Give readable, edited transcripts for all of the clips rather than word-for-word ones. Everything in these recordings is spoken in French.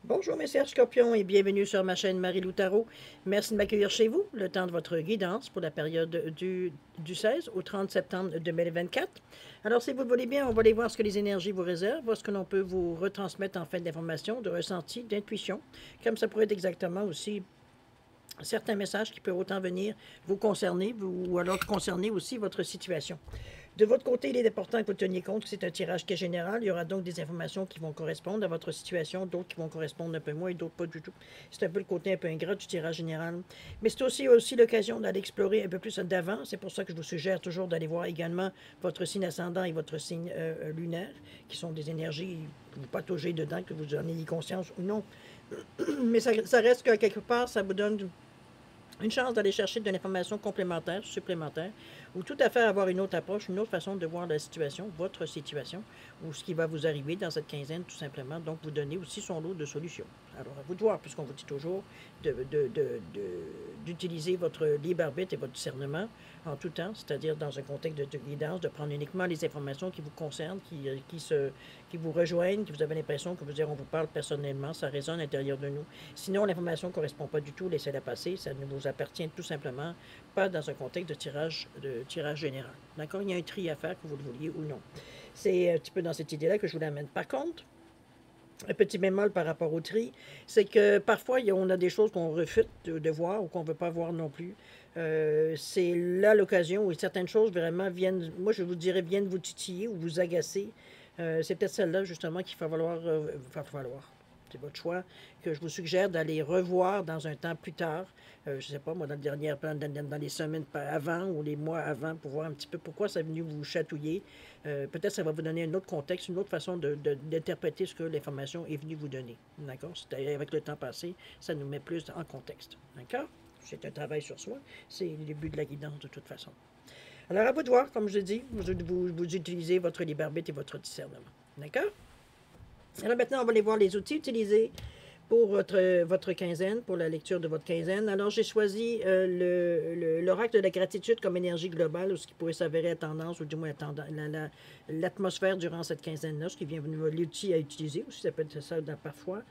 Bonjour mes chers scorpions et bienvenue sur ma chaîne Marie-Lou Tarot. Merci de m'accueillir chez vous, le temps de votre guidance pour la période du 16 au 30 septembre 2024. Alors si vous le voulez bien, on va aller voir ce que les énergies vous réservent, voir ce que l'on peut vous retransmettre en fait d'informations, de ressenti, d'intuition, comme ça pourrait être exactement aussi certains messages qui peuvent autant venir vous concerner ou alors concerner aussi votre situation. De votre côté, il est important que vous teniez compte que c'est un tirage qui est général. Il y aura donc des informations qui vont correspondre à votre situation, d'autres qui vont correspondre un peu moins et d'autres pas du tout. C'est un peu le côté un peu ingrat du tirage général. Mais c'est aussi l'occasion d'aller explorer un peu plus d'avant. C'est pour ça que je vous suggère toujours d'aller voir également votre signe ascendant et votre signe lunaire, qui sont des énergies que vous pataugez dedans, que vous en ayez conscience ou non. Mais ça reste que quelque part, ça vous donne une chance d'aller chercher de l'information complémentaire, supplémentaire, ou tout à fait avoir une autre approche, une autre façon de voir la situation, votre situation, ou ce qui va vous arriver dans cette quinzaine, tout simplement. Donc, vous donnez aussi son lot de solutions. Alors, à vous de voir, puisqu'on vous dit toujours d'utiliser votre libre arbitre et votre discernement en tout temps, c'est-à-dire dans un contexte de guidance, de prendre uniquement les informations qui vous concernent, qui vous rejoignent, que vous avez l'impression que on vous parle personnellement, ça résonne à l'intérieur de nous. Sinon, l'information ne correspond pas du tout, laissez-la passer, ça ne vous appartient tout simplement pas dans un contexte de tirage général. D'accord? Il y a un tri à faire, que vous le vouliez ou non. C'est un petit peu dans cette idée-là que je vous l'amène. Par contre, un petit bémol par rapport au tri, c'est que parfois, on a des choses qu'on refuse de voir ou qu'on ne veut pas voir non plus. C'est là l'occasion où certaines choses vraiment viennent, moi je vous dirais, viennent vous titiller ou vous agacer. C'est peut-être celle-là justement qu'il va falloir, c'est votre choix, que je vous suggère d'aller revoir dans un temps plus tard. Je ne sais pas, moi, dans les semaines avant ou les mois avant, pour voir un petit peu pourquoi ça est venu vous chatouiller. Peut-être ça va vous donner un autre contexte, une autre façon d'interpréter ce que l'information est venue vous donner. D'accord? C'est-à-dire, avec le temps passé, ça nous met plus en contexte. D'accord? C'est un travail sur soi. C'est le début de la guidance, de toute façon. Alors, à vous de voir, comme je dis, vous utilisez votre libre arbitre et votre discernement. D'accord? Alors maintenant, on va aller voir les outils utilisés pour votre quinzaine, pour la lecture de votre quinzaine. Alors, j'ai choisi l'oracle de la gratitude comme énergie globale, ou ce qui pourrait s'avérer à tendance, ou du moins l'atmosphère durant cette quinzaine-là, ce qui vient venir l'outil à utiliser, aussi ça peut être ça parfois.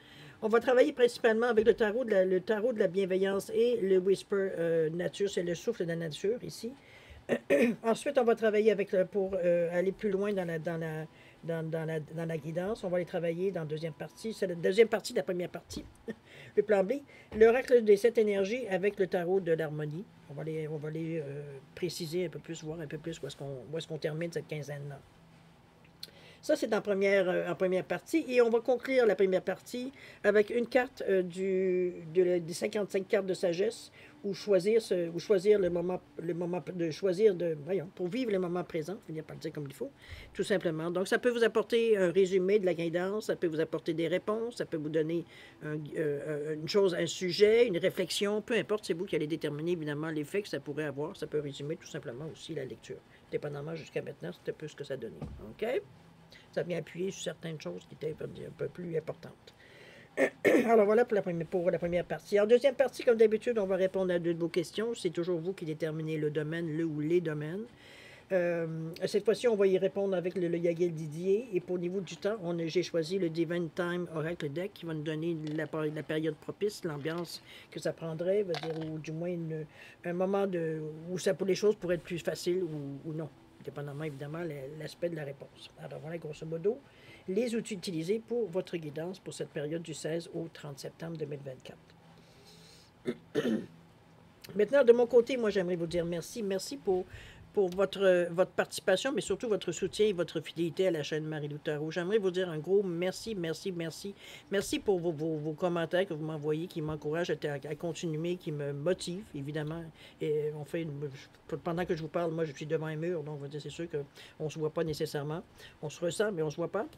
On va travailler principalement avec le tarot de la bienveillance et le whisper nature, c'est le souffle de la nature ici. Ensuite, on va travailler pour aller plus loin dans la guidance. On va aller travailler dans la deuxième partie. C'est la deuxième partie de la première partie, le plan B. L'oracle des 7 énergies avec le tarot de l'harmonie. On va aller préciser un peu plus, voir un peu plus où est-ce qu'on termine cette quinzaine-là. Ça, c'est en première partie. Et on va conclure la première partie avec une carte des 55 cartes de sagesse ou choisir le moment de choisir pour vivre le moment présent, finir par le dire comme il faut, tout simplement. Donc, ça peut vous apporter un résumé de la guidance, ça peut vous apporter des réponses, ça peut vous donner une chose, un sujet, une réflexion, peu importe, c'est vous qui allez déterminer évidemment l'effet que ça pourrait avoir. Ça peut résumer tout simplement aussi la lecture. Dépendamment jusqu'à maintenant, c'est un peu ce que ça donnait. OK? Ça vient appuyer sur certaines choses qui étaient un peu plus importantes. Alors voilà pour la première partie. En deuxième partie, comme d'habitude, on va répondre à 2 de vos questions. C'est toujours vous qui déterminez le domaine, le ou les domaines. Cette fois-ci, on va y répondre avec le Yagel Didier. Et pour le niveau du temps, j'ai choisi le Divine Time Oracle Deck qui va nous donner la période propice, l'ambiance que ça prendrait, ou du moins un moment où les choses pourraient être plus faciles ou non, dépendamment évidemment l'aspect de la réponse. Alors voilà, grosso modo, les outils utilisés pour votre guidance pour cette période du 16 au 30 septembre 2024. Maintenant, de mon côté, moi, j'aimerais vous dire merci. Merci pour votre participation, mais surtout votre soutien et votre fidélité à la chaîne Marie-Lou Tarot. J'aimerais vous dire un gros merci, merci, merci. Merci pour vos commentaires que vous m'envoyez, qui m'encouragent à continuer, qui me motivent, évidemment. Et pendant que je vous parle, moi, je suis devant un mur, donc c'est sûr qu'on ne se voit pas nécessairement. On se ressent, mais on ne se voit pas.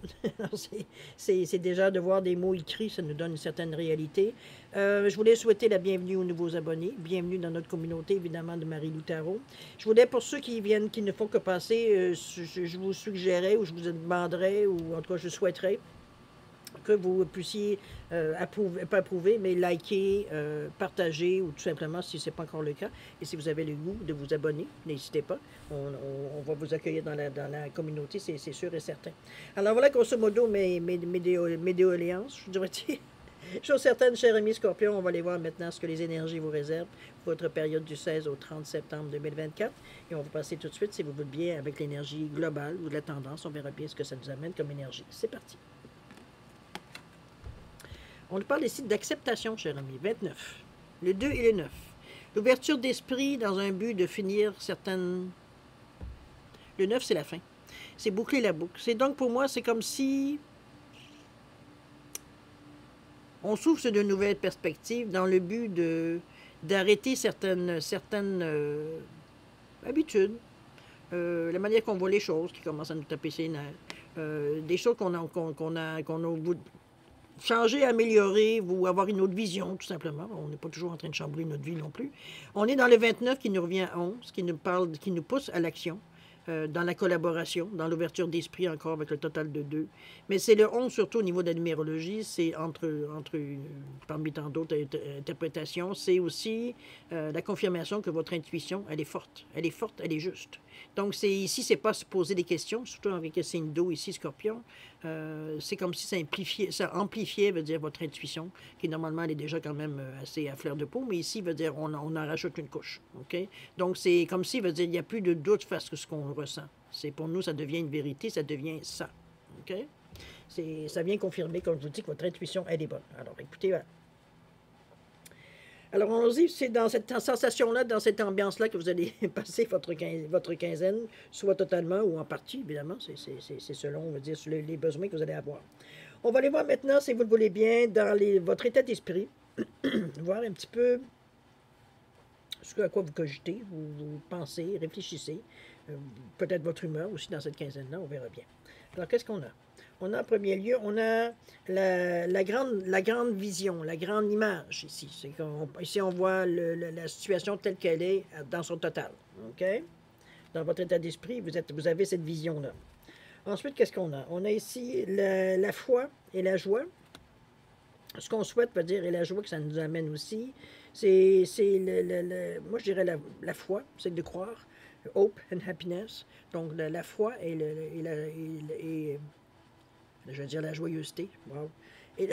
C'est déjà de voir des mots écrits, ça nous donne une certaine réalité. Je voulais souhaiter la bienvenue aux nouveaux abonnés. Bienvenue dans notre communauté, évidemment, de Marie-Lou Tarot. Je voulais, pour ceux qui ne font que passer, je vous suggérais ou je vous demanderais, ou en tout cas je souhaiterais que vous puissiez pas approuver, mais liker, partager, ou tout simplement, si ce n'est pas encore le cas, et si vous avez le goût de vous abonner, n'hésitez pas. On va vous accueillir dans la communauté, c'est sûr et certain. Alors voilà, grosso modo, mes doléances, je dirais. Chose certaine, cher ami Scorpion, on va aller voir maintenant ce que les énergies vous réservent pour votre période du 16 au 30 septembre 2024. Et on va passer tout de suite, si vous voulez bien, avec l'énergie globale ou de la tendance. On verra bien ce que ça nous amène comme énergie. C'est parti. On nous parle ici d'acceptation, cher ami. 29. Le 2 et le 9. L'ouverture d'esprit dans un but de finir certaines... Le 9, c'est la fin. C'est boucler la boucle. C'est donc pour moi, c'est comme si on s'ouvre sur de nouvelles perspectives dans le but d'arrêter certaines habitudes, la manière qu'on voit les choses qui commencent à nous taper ses nerfs, des choses qu'on a au bout de changer, améliorer, ou avoir une autre vision, tout simplement. On n'est pas toujours en train de chambouler notre vie non plus. On est dans le 29 qui nous revient à 11, qui nous pousse à l'action. Dans la collaboration, dans l'ouverture d'esprit encore avec le total de 2. Mais c'est le 11 surtout au niveau de la numérologie, c'est parmi tant d'autres interprétations, c'est aussi la confirmation que votre intuition, elle est forte, elle est juste. Donc ici, c'est pas se poser des questions, surtout avec le signe d'eau ici, Scorpion, c'est comme si ça amplifiait, veut dire, votre intuition, qui normalement, elle est déjà quand même assez à fleur de peau, mais ici, veut dire, on en rajoute une couche, OK? Donc, c'est comme si, veut dire, il n'y a plus de doute face à ce qu'on ressent. C'est pour nous, ça devient une vérité, ça devient ça, OK? Ça vient confirmer, comme je vous dis, que votre intuition, elle est bonne. Alors, écoutez, voilà. Alors, on dit, c'est dans cette sensation-là, dans cette ambiance-là que vous allez passer votre quinzaine, soit totalement ou en partie, évidemment. C'est selon, on va dire, les besoins que vous allez avoir. On va aller voir maintenant, si vous le voulez bien, dans votre état d'esprit, voir un petit peu ce à quoi vous cogitez, vous pensez, réfléchissez, peut-être votre humeur aussi dans cette quinzaine-là, on verra bien. Alors, qu'est-ce qu'on a? On a en premier lieu, on a la grande vision, la grande image ici. Ici, on voit la situation telle qu'elle est dans son total. OK? Dans votre état d'esprit, vous avez cette vision-là. Ensuite, qu'est-ce qu'on a? On a ici la foi et la joie. Ce qu'on souhaite, veut dire, et la joie que ça nous amène aussi, c'est moi, je dirais la foi, c'est de croire. Hope and happiness. Donc, la foi et je veux dire la joyeuseté. Wow. Et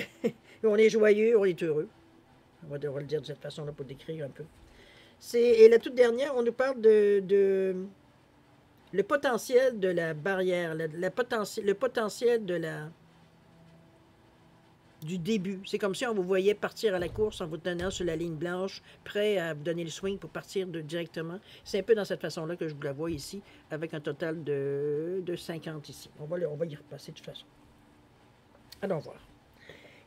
on est joyeux, on est heureux. On va le dire de cette façon-là pour décrire un peu. Et la toute dernière, on nous parle le potentiel de la barrière, le potentiel du début. C'est comme si on vous voyait partir à la course en vous tenant sur la ligne blanche, prêt à vous donner le swing pour partir directement. C'est un peu dans cette façon-là que je vous la vois ici, avec un total de 50 ici. On va y repasser de toute façon. Allons voir.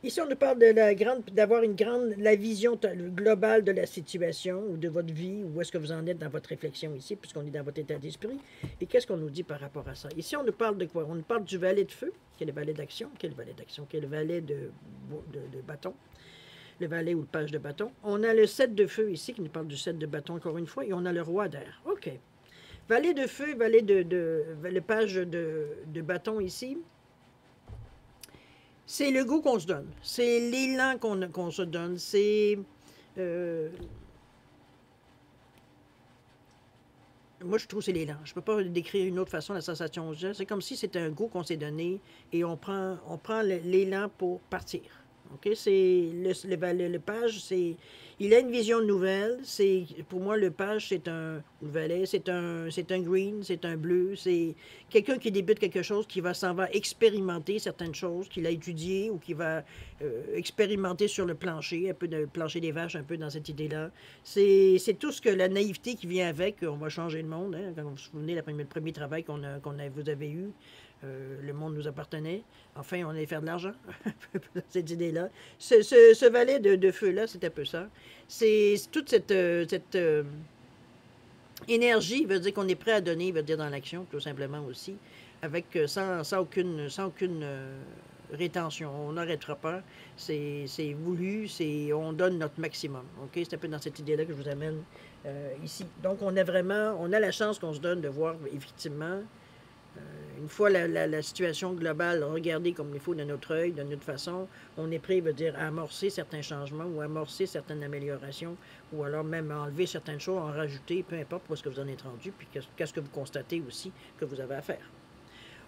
Ici, on nous parle d'avoir la vision globale de la situation ou de votre vie, où est-ce que vous en êtes dans votre réflexion ici, puisqu'on est dans votre état d'esprit. Et qu'est-ce qu'on nous dit par rapport à ça? Ici, on nous parle de quoi? On nous parle du valet de feu, qui est le valet d'action, qui est le valet de bâton, le valet ou le page de bâton. On a le 7 de feu ici, qui nous parle du 7 de bâton encore une fois, et on a le roi d'air. OK. Valet de feu, le page de bâton ici. C'est le goût qu'on se donne. C'est l'élan qu'on se donne. C'est... moi, je trouve que c'est l'élan. Je ne peux pas décrire une autre façon la sensation que j'ai. C'est comme si c'était un goût qu'on s'est donné et on prend l'élan pour partir. OK? C'est le page, il a une vision nouvelle. Pour moi, le page, c'est un valet, c'est un green, c'est un bleu. C'est quelqu'un qui débute quelque chose, qui s'en va expérimenter certaines choses, qu'il a étudiées ou qui va expérimenter sur le plancher, un peu de plancher des vaches, un peu dans cette idée-là. C'est tout ce que la naïveté qui vient avec, on va changer le monde. Hein? Quand vous vous souvenez, le premier travail vous avez eu, le monde nous appartenait. Enfin, on allait faire de l'argent. Cette idée-là. Ce valet de feu-là, c'est un peu ça. C'est toute cette énergie, veut dire qu'on est prêt à donner, veut dire dans l'action, tout simplement aussi, avec sans aucune rétention. On n'arrêtera pas. C'est voulu, on donne notre maximum. OK? C'est un peu dans cette idée-là que je vous amène ici. Donc, on a la chance qu'on se donne de voir, effectivement, une fois la situation globale regardée comme il faut de notre œil, de notre façon, on est prêt, veut dire, à amorcer certains changements ou amorcer certaines améliorations ou alors même enlever certaines choses, en rajouter, peu importe où est-ce que vous en êtes rendu, puis qu'est-ce que vous constatez aussi que vous avez à faire.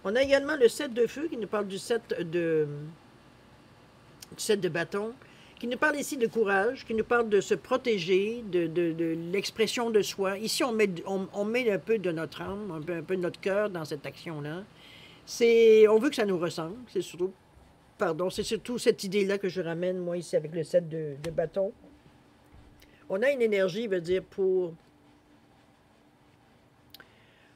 On a également le 7 de feu qui nous parle du 7 de bâton. qui nous parle ici de courage, qui nous parle de se protéger, de l'expression de soi. Ici, on met un peu de notre âme, un peu de notre cœur dans cette action-là. On veut que ça nous ressemble, c'est surtout, pardon, c'est surtout cette idée-là que je ramène, moi, ici, avec le set de bâtons. On a une énergie, veut dire,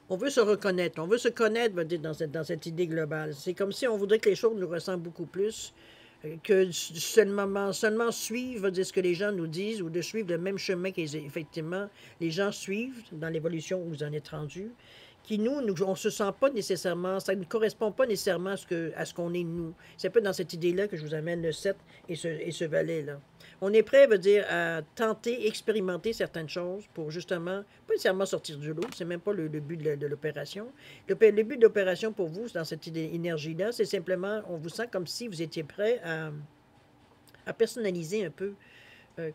on veut se reconnaître, on veut se connaître, veut dire, dans cette idée globale. C'est comme si on voudrait que les choses nous ressemblent beaucoup plus, que seulement suivre, veut dire, ce que les gens nous disent, ou de suivre le même chemin qu'effectivement les gens suivent dans l'évolution où vous en êtes rendus, qui on ne se sent pas nécessairement, ça ne correspond pas nécessairement à ce qu'on est nous. C'est un peu dans cette idée-là que je vous amène le 7 et ce valet-là. On est prêt, veut dire, à tenter, expérimenter certaines choses pour justement, pas nécessairement sortir du lot, c'est même pas le but de l'opération. Le but de l'opération pour vous, dans cette énergie-là, c'est simplement, on vous sent comme si vous étiez prêt à personnaliser un peu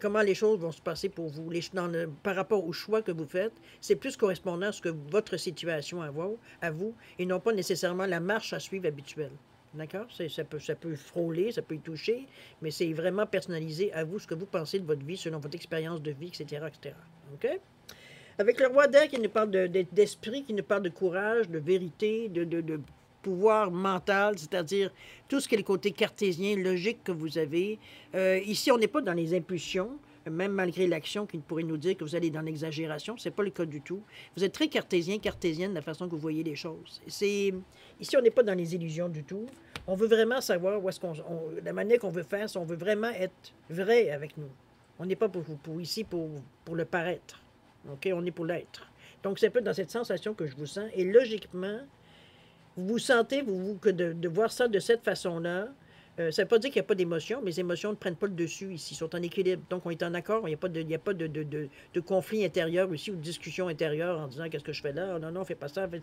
comment les choses vont se passer pour vous. Par rapport au choix que vous faites, c'est plus correspondant à ce que votre situation à vous, et non pas nécessairement la marche à suivre habituelle. D'accord? Ça peut frôler, ça peut y toucher, mais c'est vraiment personnalisé à vous, ce que vous pensez de votre vie, selon votre expérience de vie, etc., etc. OK? Avec le roi d'air qui nous parle d'esprit, qui nous parle de courage, de vérité, de pouvoir mental, c'est-à-dire tout ce qui est le côté cartésien, logique que vous avez. Ici, on n'est pas dans les impulsions, même malgré l'action qui pourrait nous dire que vous allez dans l'exagération. Ce n'est pas le cas du tout. Vous êtes très cartésienne de la façon que vous voyez les choses. Ici, on n'est pas dans les illusions du tout. On veut vraiment savoir où est-ce la manière qu'on veut faire, on veut vraiment être vrai avec nous. On n'est pas ici pour le paraître. OK? On est pour l'être. Donc, c'est un peu dans cette sensation que je vous sens. Et logiquement, vous sentez, que de voir ça de cette façon-là, ça ne veut pas dire qu'il n'y a pas d'émotions, mais les émotions ne prennent pas le dessus ici, sont en équilibre. Donc, on est en accord, il n'y a pas de conflit intérieur ici ou de discussion intérieure en disant qu'est-ce que je fais là, oh, non, on ne fait pas ça. En fait,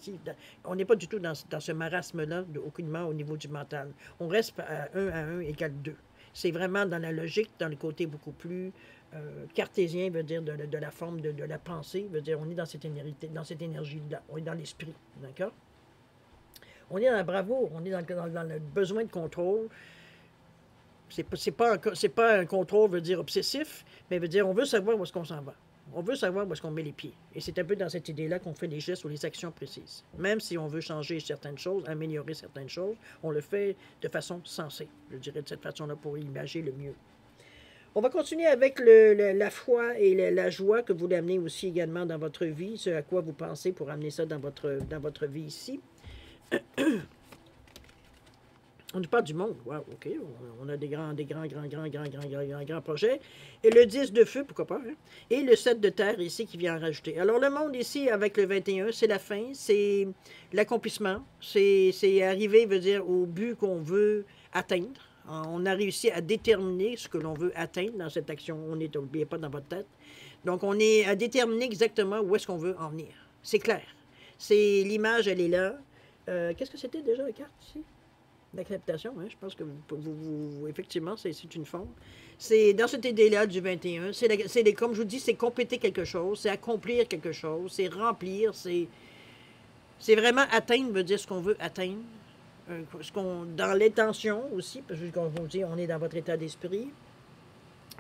on n'est pas du tout dans ce marasme-là, aucunement au niveau du mental. On reste à 1 égale 2. C'est vraiment dans la logique, dans le côté beaucoup plus cartésien, veut dire de la forme de la pensée, veut dire on est dans cette énergie-là, on est dans l'esprit, d'accord? On est dans la bravoure, on est dans le besoin de contrôle. C'est pas un contrôle, veut dire obsessif, mais veut dire on veut savoir où est-ce qu'on s'en va. On veut savoir où est-ce qu'on met les pieds. Et c'est un peu dans cette idée-là qu'on fait les gestes ou les actions précises. Même si on veut changer certaines choses, améliorer certaines choses, on le fait de façon sensée. Je dirais de cette façon-là pour imaginer le mieux. On va continuer avec la foi et la joie que vous voulez amener aussi également dans votre vie, ce à quoi vous pensez pour amener ça dans votre vie ici. On nous parle du monde. Wow, OK. On a des grands projets. Et le 10 de feu, pourquoi pas, hein? Et le 7 de terre ici qui vient en rajouter. Alors, le monde ici, avec le 21, c'est la fin, c'est l'accomplissement. C'est arriver, veut dire, au but qu'on veut atteindre. On a réussi à déterminer ce que l'on veut atteindre dans cette action. On n'est, n'oubliez pas, dans votre tête. Donc, on est à déterminer exactement où est-ce qu'on veut en venir. C'est clair. L'image, elle est là. Qu'est-ce que c'était déjà la carte ici? D'acceptation, hein? Je pense que effectivement, c'est une forme. C'est dans cette idée-là du 21. Comme je vous dis, c'est compléter quelque chose, c'est accomplir quelque chose, c'est remplir, c'est vraiment atteindre, veut dire ce qu'on veut atteindre. Dans l'intention aussi, parce que comme je vous dis, on est dans votre état d'esprit.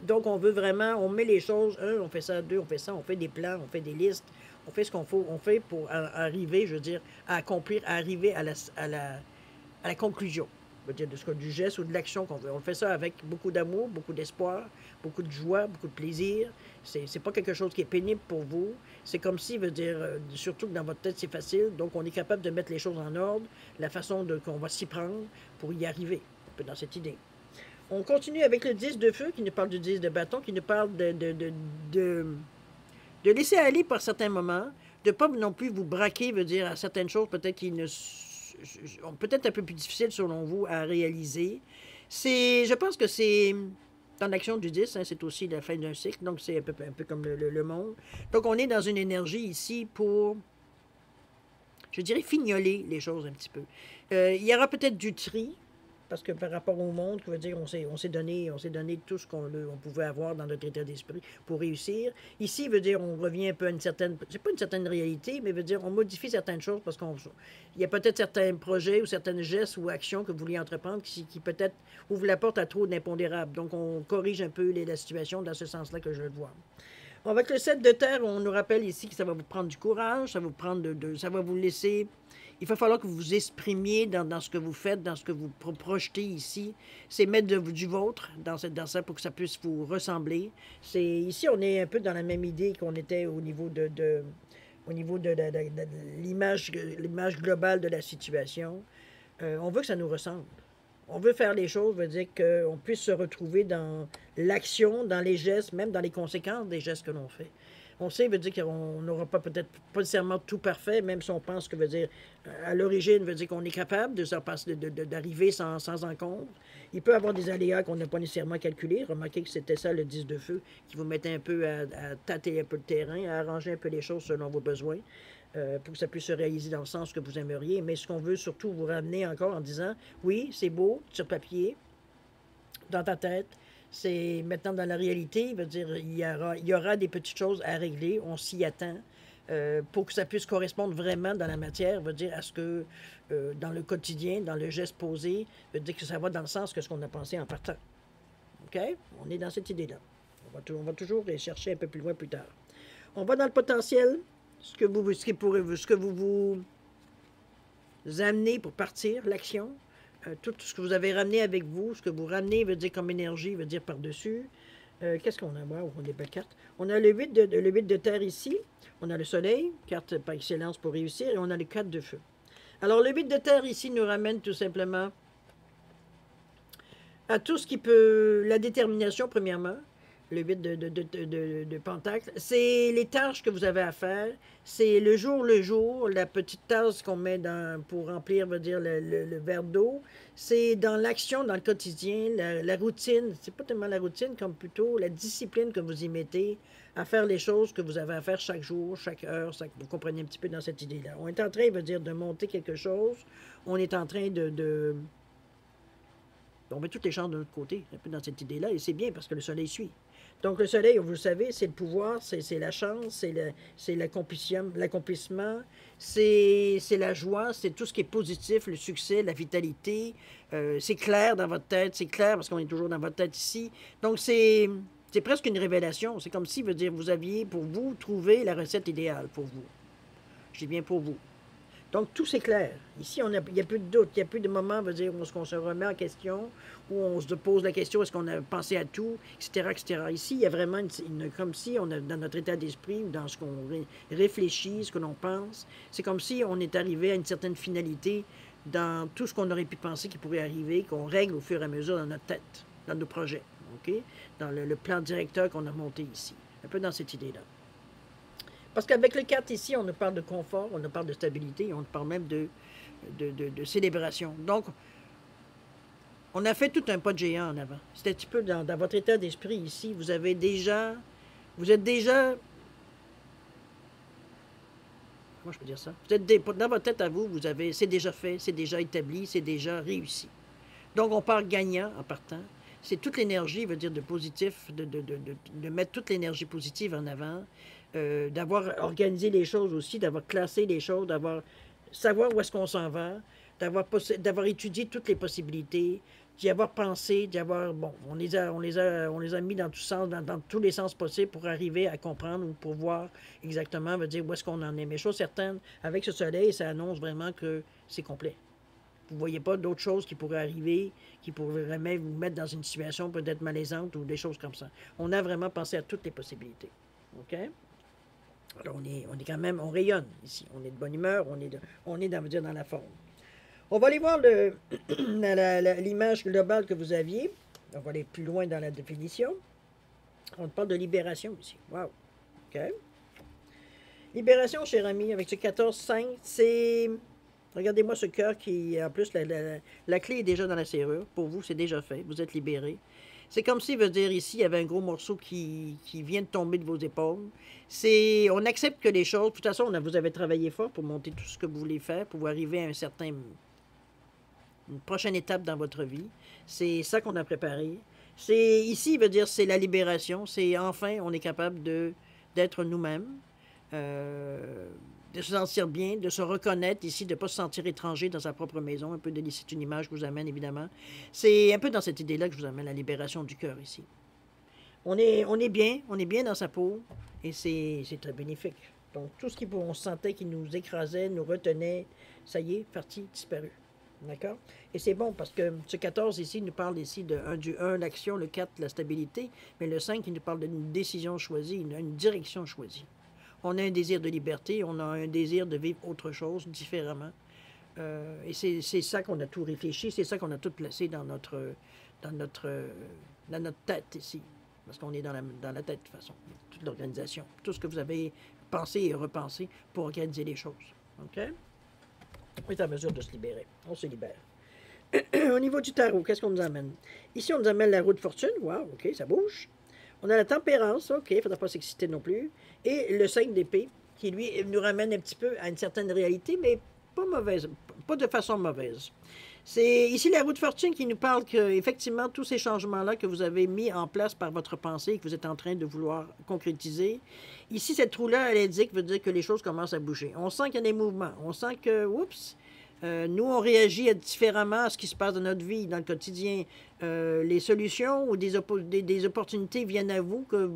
Donc, on veut vraiment, on met les choses, on fait ça, deux, on fait ça, on fait des plans, on fait des listes, on fait ce qu'on faut, on fait pour arriver, je veux dire, à accomplir, à arriver à la conclusion, je veux dire, du geste ou de l'action qu'on veut. On fait ça avec beaucoup d'amour, beaucoup d'espoir, beaucoup de joie, beaucoup de plaisir. C'est pas quelque chose qui est pénible pour vous. C'est comme si, veut dire, surtout que dans votre tête, c'est facile. Donc, on est capable de mettre les choses en ordre, la façon qu'on va s'y prendre pour y arriver, un peu dans cette idée. On continue avec le 10 de feu, qui nous parle du 10 de bâton, qui nous parle de laisser aller par certains moments, de ne pas non plus vous braquer, veut dire, à certaines choses peut-être qui ne peut-être un peu plus difficile selon vous à réaliser. Je pense que c'est dans l'action du 10, hein, c'est aussi la fin d'un cycle, donc c'est un peu comme le monde. Donc on est dans une énergie ici pour, je dirais, fignoler les choses un petit peu. Il y aura peut-être du tri, Parce que par rapport au monde, je veux dire, on s'est donné tout ce on pouvait avoir dans notre état d'esprit pour réussir. Ici, veut dire, on revient un peu à une certaine, c'est pas une certaine réalité, mais veut dire, on modifie certaines choses parce il y a peut-être certains projets ou certaines gestes ou actions que vous vouliez entreprendre qui peut-être ouvrent la porte à trop d'impondérables. Donc, on corrige un peu la situation dans ce sens-là que je le vois. Bon, avec le 7 de terre, on nous rappelle ici que ça va vous prendre du courage, ça va vous prendre ça va vous laisser. Il va falloir que vous vous exprimiez dans ce que vous faites, dans ce que vous projetez ici. C'est mettre du vôtre dans ça pour que ça puisse vous ressembler. Ici, on est un peu dans la même idée qu'on était au niveau au niveau de l'image globale de la situation. On veut que ça nous ressemble. On veut faire les choses, veut dire qu'on puisse se retrouver dans l'action, dans les gestes, même dans les conséquences des gestes que l'on fait. On sait, veut dire qu'on n'aura pas peut-être pas nécessairement tout parfait, même si on pense que veut dire à l'origine, veut dire qu'on est capable d'arriver sans encombre. Il peut y avoir des aléas qu'on n'a pas nécessairement calculés. Remarquez que c'était ça le 10 de feu, qui vous mettait un peu à tâter un peu le terrain, à arranger un peu les choses selon vos besoins. Pour que ça puisse se réaliser dans le sens que vous aimeriez. Mais ce qu'on veut surtout vous ramener encore en disant, oui, c'est beau sur papier, dans ta tête, c'est maintenant dans la réalité, veut dire, il y aura des petites choses à régler, on s'y attend. Pour que ça puisse correspondre vraiment dans la matière, veut dire à ce que dans le quotidien, dans le geste posé, veut dire que ça va dans le sens que ce qu'on a pensé en partant. OK? On est dans cette idée-là. On va toujours chercher un peu plus loin plus tard. On va dans le potentiel, ce que vous amenez pour partir, l'action, tout ce que vous avez ramené avec vous, ce que vous ramenez veut dire comme énergie, veut dire par-dessus. Qu'est-ce qu'on a? Wow, on a des belles cartes. On a le 8 de terre ici, on a le soleil, carte par excellence pour réussir, et on a le 4 de feu. Alors le 8 de terre ici nous ramène tout simplement à tout ce qui peut, la détermination premièrement, le 8 de Pentacle, c'est les tâches que vous avez à faire. C'est le jour, la petite tasse qu'on met pour remplir, veut dire, le verre d'eau. C'est dans l'action, dans le quotidien, la routine. C'est pas tellement la routine, comme plutôt la discipline que vous y mettez à faire les choses que vous avez à faire chaque jour, chaque heure. Vous comprenez un petit peu dans cette idée-là. On est en train, veut dire, de monter quelque chose. On est en train on met toutes les chances de notre côté, un peu dans cette idée-là, et c'est bien parce que le soleil suit. Donc le soleil, vous le savez, c'est le pouvoir, c'est la chance, c'est l'accomplissement, c'est la joie, c'est tout ce qui est positif, le succès, la vitalité. C'est clair dans votre tête, c'est clair parce qu'on est toujours dans votre tête ici. Donc c'est presque une révélation. C'est comme si, veut dire, vous aviez pour vous trouvé la recette idéale pour vous. Je dis bien pour vous. Donc, tout s'éclaire. Ici, il n'y a plus de doute, il n'y a plus de moment, veut dire, où on se remet en question, où on se pose la question, est-ce qu'on a pensé à tout, etc., etc. Ici, il y a vraiment comme si on a, dans notre état d'esprit, ou dans ce qu'on réfléchit, ce que l'on pense, c'est comme si on est arrivé à une certaine finalité dans tout ce qu'on aurait pu penser qui pourrait arriver, qu'on règle au fur et à mesure dans notre tête, dans nos projets, OK? Dans le plan directeur qu'on a monté ici. Un peu dans cette idée-là. Parce qu'avec le 4 ici, on nous parle de confort, on nous parle de stabilité, on nous parle même de célébration. Donc, on a fait tout un pas de géant en avant. C'est un petit peu dans votre état d'esprit ici. Vous êtes déjà, comment je peux dire ça? Dans votre tête à vous, c'est déjà fait, c'est déjà établi, c'est déjà réussi. Donc, on part gagnant en partant. C'est toute l'énergie, veut dire de positif, de mettre toute l'énergie positive en avant. D'avoir organisé les choses aussi, d'avoir classé les choses, savoir où est-ce qu'on s'en va, d'avoir étudié toutes les possibilités, d'y avoir pensé, on les a mis dans dans tous les sens possibles pour arriver à comprendre ou pour voir exactement, veut dire où est-ce qu'on en est. Mais chose certaine, avec ce soleil, ça annonce vraiment que c'est complet. Vous ne voyez pas d'autres choses qui pourraient arriver, qui pourraient vraiment vous mettre dans une situation peut-être malaisante ou des choses comme ça. On a vraiment pensé à toutes les possibilités. OK? Alors, on est quand même, on rayonne ici. On est de bonne humeur, on est dans la forme. On va aller voir l'image globale que vous aviez. On va aller plus loin dans la définition. On parle de libération ici. Wow. OK. Libération, cher ami, avec ce 14-5, c'est... Regardez-moi ce cœur qui, en plus, la clé est déjà dans la serrure. Pour vous, c'est déjà fait. Vous êtes libéré. C'est comme si, veut dire, ici, il y avait un gros morceau qui vient de tomber de vos épaules. On accepte que les choses... De toute façon, vous avez travaillé fort pour monter tout ce que vous voulez faire, pour arriver à un certain une prochaine étape dans votre vie. C'est ça qu'on a préparé. C'est ici, veut dire, c'est la libération. C'est enfin, on est capable d'être nous-mêmes, euh, de se sentir bien, de se reconnaître ici, de ne pas se sentir étranger dans sa propre maison. Un peu de c'est une image que je vous amène, évidemment. C'est un peu dans cette idée-là que je vous amène la libération du cœur ici. On est bien dans sa peau et c'est très bénéfique. Donc, tout ce on sentait qui nous écrasait, nous retenait, ça y est, parti, disparu. D'accord? Et c'est bon parce que ce 14 ici nous parle ici du 1, l'action, le 4, la stabilité, mais le 5, il nous parle d'une décision choisie, une direction choisie. On a un désir de liberté, on a un désir de vivre autre chose, différemment. Et c'est ça qu'on a tout réfléchi, c'est ça qu'on a tout placé dans notre, dans notre tête ici. Parce qu'on est dans la tête, de toute façon, toute l'organisation. Tout ce que vous avez pensé et repensé pour organiser les choses. OK? On est en mesure de se libérer. On se libère. Au niveau du tarot, qu'est-ce qu'on nous amène? Ici, on nous amène la roue de fortune. Wow, OK, ça bouge. On a la tempérance. OK, il ne faudra pas s'exciter non plus. Et le 5 d'épée, qui, lui, nous ramène un petit peu à une certaine réalité, mais pas mauvaise, pas de façon mauvaise. C'est ici la roue de fortune qui nous parle qu'effectivement, tous ces changements-là que vous avez mis en place par votre pensée et que vous êtes en train de vouloir concrétiser, ici, cette roue-là, elle indique, veut dire que les choses commencent à bouger. On sent qu'il y a des mouvements. On sent que, oups, nous, on réagit différemment à ce qui se passe dans notre vie, dans le quotidien. Les solutions ou des opportunités viennent à vous que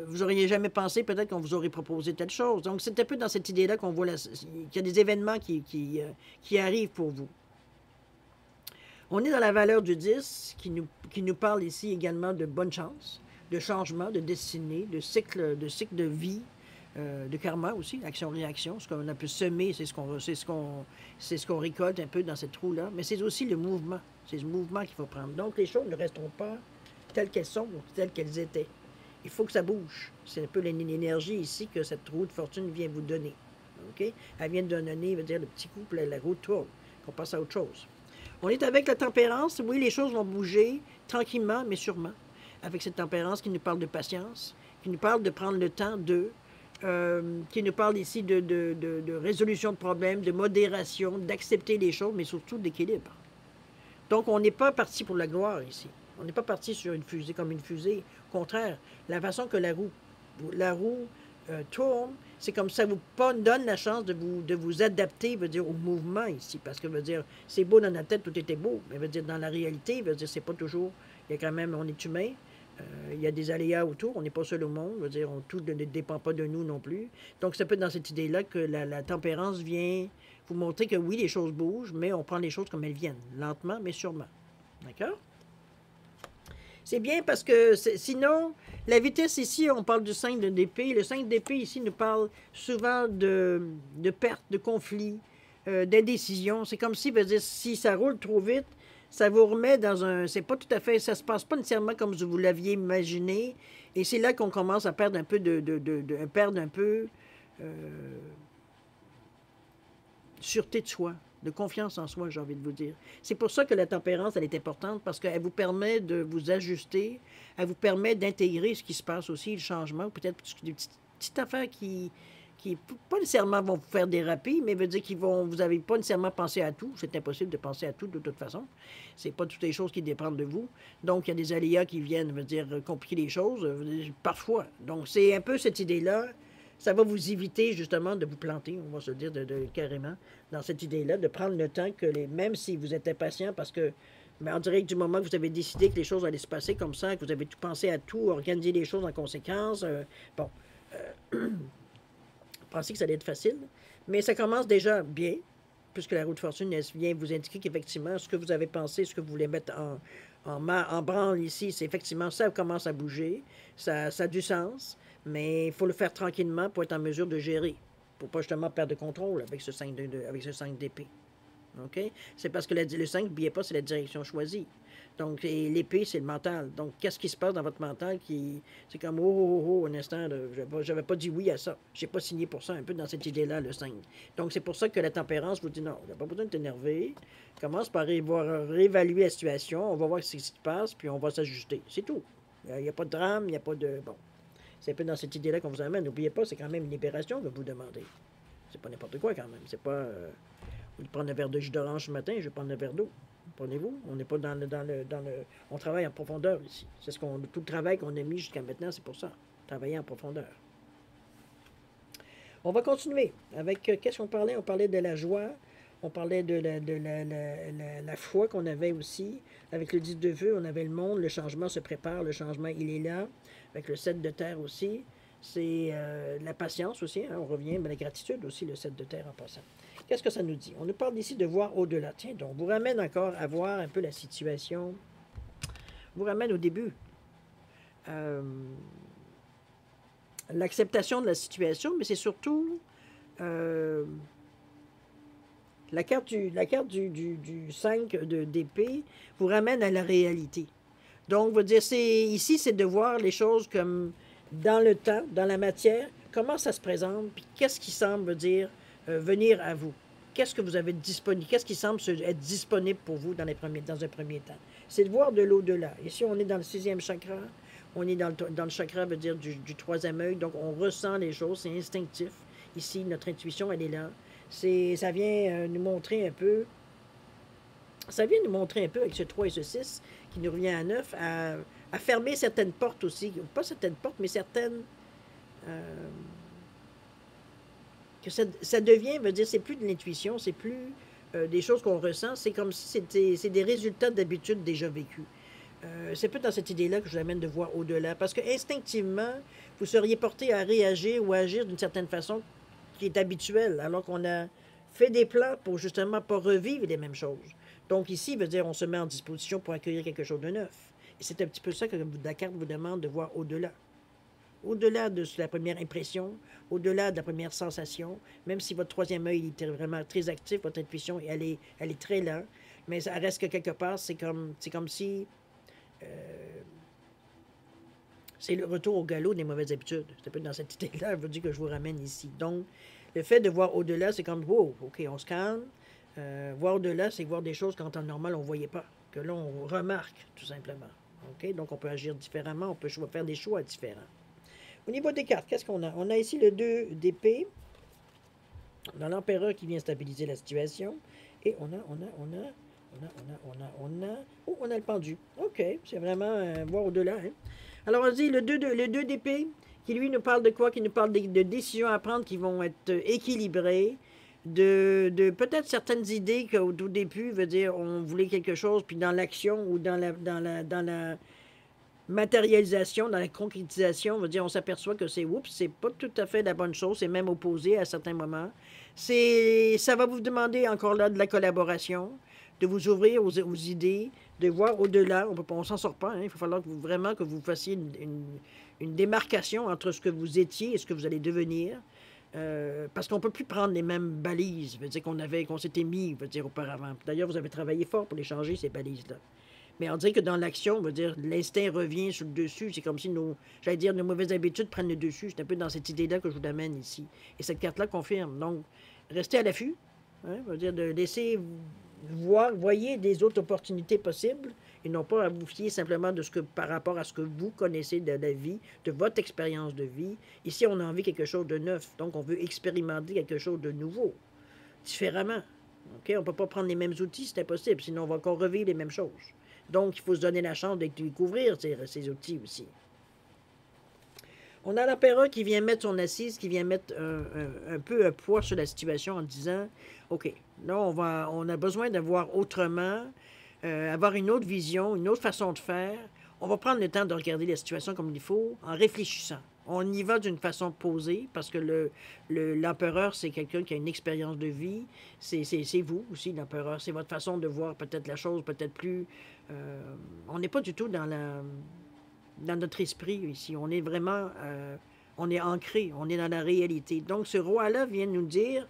vous n'auriez jamais pensé, peut-être qu'on vous aurait proposé telle chose. Donc, c'est un peu dans cette idée-là qu'on voit qu'il y a des événements qui arrivent pour vous. On est dans la valeur du 10 qui nous parle ici également de bonne chance, de changement, de destinée, de cycle de vie, de karma aussi, action-réaction. Ce qu'on a pu semer, c'est ce qu'on récolte un peu dans cette roue-là. Mais c'est aussi le mouvement. C'est ce mouvement qu'il faut prendre. Donc, les choses ne resteront pas telles qu'elles sont ou telles qu'elles étaient. Il faut que ça bouge. C'est un peu l'énergie ici que cette roue de fortune vient vous donner. OK? Elle vient de donner, veut dire, le petit coup, la roue tourne, qu'on passe à autre chose. On est avec la tempérance. Oui, les choses vont bouger tranquillement, mais sûrement. Avec cette tempérance qui nous parle de patience, qui nous parle de prendre le temps qui nous parle ici de résolution de problèmes, de modération, d'accepter les choses, mais surtout d'équilibre. Donc, on n'est pas parti pour la gloire ici. On n'est pas parti sur une fusée comme une fusée. Au contraire, la façon que la roue tourne, c'est comme ça vous donne la chance de vous adapter, veut dire, au mouvement ici. Parce que, veut dire, c'est beau dans la tête, tout était beau. Mais, veut dire, dans la réalité, veut dire, c'est pas toujours... Il y a quand même... On est humain. Il y a des aléas autour. On n'est pas seul au monde. Veut dire, tout ne dépend pas de nous non plus. Donc, c'est peut être dans cette idée-là que la tempérance vient vous montrer que oui, les choses bougent, mais on prend les choses comme elles viennent. Lentement, mais sûrement. D'accord? C'est bien parce que sinon, la vitesse ici, on parle du 5 d'épée. Le 5 d'épée ici nous parle souvent de perte, de conflit, d'indécision. C'est comme si, veut dire, si ça roule trop vite, ça vous remet dans un... C'est pas tout à fait... Ça se passe pas nécessairement comme vous l'aviez imaginé. Et c'est là qu'on commence à perdre un peu sûreté de soi, de confiance en soi, j'ai envie de vous dire. C'est pour ça que la tempérance, elle est importante, parce qu'elle vous permet de vous ajuster, elle vous permet d'intégrer ce qui se passe aussi, le changement, peut-être des petites affaires qui pas nécessairement vont vous faire déraper, mais veut dire vous n'avez pas nécessairement pensé à tout. C'est impossible de penser à tout de toute façon. C'est pas toutes les choses qui dépendent de vous. Donc, il y a des aléas qui viennent, veut dire, compliquer les choses, parfois. Donc, c'est un peu cette idée-là. Ça va vous éviter justement de vous planter, on va se dire carrément, dans cette idée-là, de prendre le temps que même si vous êtes impatient, parce que on dirait que du moment que vous avez décidé que les choses allaient se passer comme ça, que vous avez tout pensé à tout, organiser les choses en conséquence, pensez que ça allait être facile, mais ça commence déjà bien, puisque la roue de fortune vient vous indiquer qu'effectivement, ce que vous avez pensé, ce que vous voulez mettre en branle ici, c'est effectivement, ça commence à bouger, ça a du sens, mais il faut le faire tranquillement pour être en mesure de gérer, pour pas justement perdre de contrôle avec ce 5 d'épée. OK? C'est parce que le 5, n'oubliez pas, c'est la direction choisie. Donc, l'épée, c'est le mental. Donc, qu'est-ce qui se passe dans votre mental c'est comme, un instant, je n'avais pas dit oui à ça. Je n'ai pas signé pour ça, un peu dans cette idée-là, le 5. Donc, c'est pour ça que la tempérance vous dit non, il n'y a pas besoin de t'énerver. Commence par réévaluer la situation, on va voir ce qui se passe, puis on va s'ajuster. C'est tout. Il n'y a pas de drame, il n'y a pas de... Bon. C'est un peu dans cette idée-là qu'on vous amène. N'oubliez pas, c'est quand même une libération que vous demandez. C'est pas n'importe quoi, quand même. C'est pas... Vous prenez un verre de jus d'orange ce matin, je vais prendre un verre d'eau. Prenez-vous. On n'est pas on travaille en profondeur ici. C'est tout le travail qu'on a mis jusqu'à maintenant, c'est pour ça. Travailler en profondeur. On va continuer avec, qu'est-ce qu'on parlait? On parlait de la joie. On parlait de la foi qu'on avait aussi. Avec le 10 de feu, on avait le monde, le changement se prépare, le changement, il est là. Avec le 7 de terre aussi. C'est la patience aussi, hein, on revient, mais la gratitude aussi, le 7 de terre en passant. Qu'est-ce que ça nous dit? On nous parle ici de voir au-delà. Tiens, donc, on vous ramène encore à voir un peu la situation. On vous ramène au début. L'acceptation de la situation, mais c'est surtout la carte du 5 d'épée vous ramène à la réalité. Donc, vous dire, ici, c'est de voir les choses comme dans le temps, dans la matière, comment ça se présente, puis qu'est-ce qui semble dire venir à vous. Qu'est-ce que vous avez disponible, qu'est-ce qui semble être disponible pour vous dans un premier temps. C'est de voir de l'au-delà. Ici, on est dans le 6e chakra, on est dans le chakra, veut dire du 3e œil, donc on ressent les choses, c'est instinctif. Ici, notre intuition, elle est là. Ça vient nous montrer un peu, avec ce 3 et ce 6, qui nous revient à 9, à fermer certaines portes aussi. Pas certaines portes, mais certaines... que ça devient, veut dire, c'est plus de l'intuition, c'est plus des choses qu'on ressent, c'est comme si c'est des résultats d'habitude déjà vécus. C'est peut-être dans cette idée-là que je vous amène de voir au-delà, parce que instinctivement, vous seriez porté à réagir ou à agir d'une certaine façon qui est habituelle, alors qu'on a fait des plans pour justement pas revivre les mêmes choses. Donc ici, veut dire, on se met en disposition pour accueillir quelque chose de neuf. Et c'est un petit peu ça que la carte vous demande de voir au-delà. Au-delà de la première impression, au-delà de la première sensation, même si votre 3e œil est vraiment très actif, votre intuition, elle est très là, mais ça reste que quelque part, c'est comme si c'est le retour au galop des mauvaises habitudes. C'est un peu dans cette idée-là, je vous dis que je vous ramène ici. Donc, le fait de voir au-delà, c'est comme, wow, OK, on se calme. Voir au-delà, c'est voir des choses qu'en temps normal, on ne voyait pas, que là, on remarque, tout simplement. OK? Donc, on peut agir différemment, on peut faire des choix différents. Au niveau des cartes, qu'est-ce qu'on a? On a ici le 2 d'épée, dans l'empereur qui vient stabiliser la situation, et on a le pendu. OK, c'est vraiment voir au-delà. Hein? Alors, on dit le 2 d'épée, qui lui nous parle de quoi? Qui nous parle de décisions à prendre qui vont être équilibrées, de peut-être certaines idées qu'au tout début, veut dire, on voulait quelque chose, puis dans l'action ou dans la matérialisation, dans la concrétisation, veut dire, on s'aperçoit que c'est pas tout à fait la bonne chose, c'est même opposé à certains moments. Ça va vous demander encore là de la collaboration, de vous ouvrir aux idées, de voir au-delà. On s'en sort pas, hein. Il va falloir vraiment que vous fassiez une démarcation entre ce que vous étiez et ce que vous allez devenir. Parce qu'on ne peut plus prendre les mêmes balises, veut dire qu'on s'était mis, veut dire, auparavant. D'ailleurs, vous avez travaillé fort pour les changer, ces balises-là. Mais on dirait que dans l'action, on veut dire, l'instinct revient sur le dessus. C'est comme si nos mauvaises habitudes prennent le dessus. C'est un peu dans cette idée-là que je vous amène ici. Et cette carte-là confirme. Donc, restez à l'affût. Hein, veut dire de laisser voyez des autres opportunités possibles et non pas à vous fier simplement par rapport à ce que vous connaissez de la vie, de votre expérience de vie. Ici, on a envie de quelque chose de neuf. Donc, on veut expérimenter quelque chose de nouveau, différemment. Okay? On ne peut pas prendre les mêmes outils, c'est impossible. Sinon, on va encore revivre les mêmes choses. Donc, il faut se donner la chance de découvrir ces outils aussi. On a l'empereur qui vient mettre son assise, qui vient mettre un peu un poids sur la situation en disant, OK, là, on a besoin de voir autrement, avoir une autre vision, une autre façon de faire. On va prendre le temps de regarder la situation comme il faut, en réfléchissant. On y va d'une façon posée, parce que l'empereur, c'est quelqu'un qui a une expérience de vie. C'est vous aussi, l'empereur. C'est votre façon de voir peut-être la chose, peut-être plus... on n'est pas du tout dans notre esprit ici. On est vraiment... on est ancré, on est dans la réalité. Donc, ce roi-là vient nous dire,